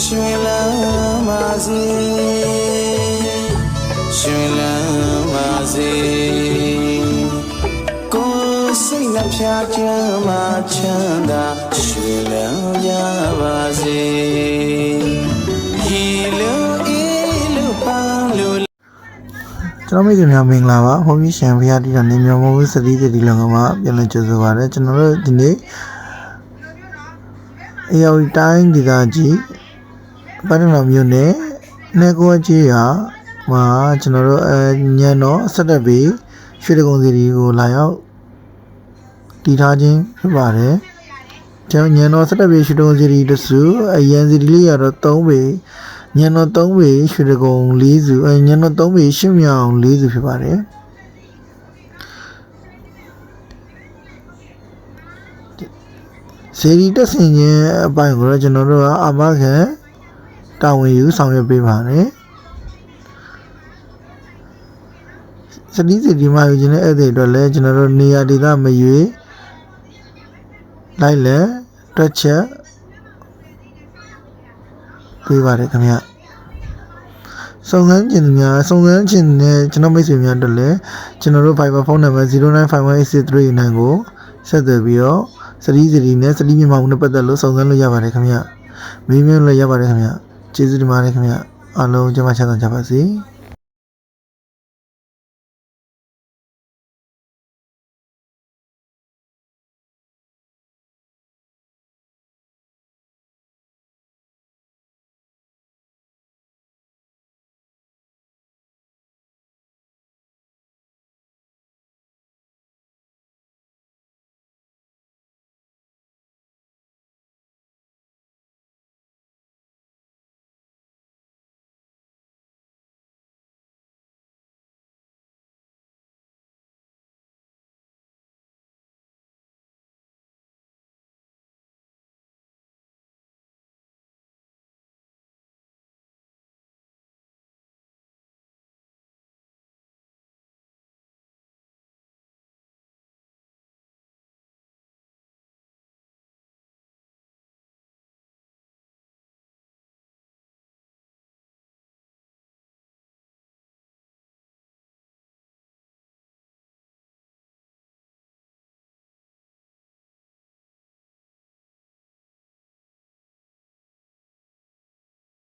ရှင်လမ်းပါစေရှင်လမ်းပါစေကိုယ်စိတ်နှဖျားချမ်းမှချမ်းသာရှင်လမ်းရပါစေရေလိုအေးလိုပန်းလိုကျွန်တော်မိတ်ဆွေများမင်္ဂလာပါဘုန်းကြီးရှင်ဘုရားတိတော်နေမြော်မိုးစတိတိလုံကမှာပြန်လည်ကြိုဆိုပါရစေကျွန်တော်တို့ဒီနေ့AODတိုင်းဒေသကြီးပန်းတော်မြို့နယ်နေကောကြီးရာမှာကျွန်တော်တို့ညံတော်ဆက်တက်ပြီးရွှေတကုံစီကိုလာရောက်တည်ထားခြင်းဖြစ်ပါတယ်ကျွန်တော်ညံတော်ဆက်တက်ပြီးရွှေတကုံစီတစုအရန်စီလေးရတော့3ပေညံတော်3ပေရွှေတကုံ4စုညံတော်3ပေရှင်းမြောင်4စုဖြစ်ပါတယ်စေရီတက်ဆင်ခြင်းအပိုင်းကိုတော့ကျွန်တော်တို့ကအာမခံတာဝန်ယူဆောင်ရွက်ပေးပါတယ်စတိစီဒီမှာယူခြင်းတဲ့အဲ့ဒီအတွက်လည်းကျွန်တော်တို့နေရာဒေသမရွေးလိုက်လက်တွက်ချက်ပေးပါတယ်ခင်ဗျစုံစမ်းခြင်းနဲ့ကျွန်တော်မိတ်ဆွေများတို့လည်းကျွန်တော်တို့ Viber ဖုန်းနံပါတ်09518389ကိုဆက်သွယ်ပြီးတော့စတိစီနဲ့စတိမြန်မာမှုနဲ့ပတ်သက်လို့စုံစမ်းလို့ရပါတယ်ခင်ဗျမေးမြန်းလို့ရပါတယ်ခင်ဗျကျေးဇူးတင်ပါတယ်ခင်ဗျအားလုံးကျမချမ်းသာကြပါစေ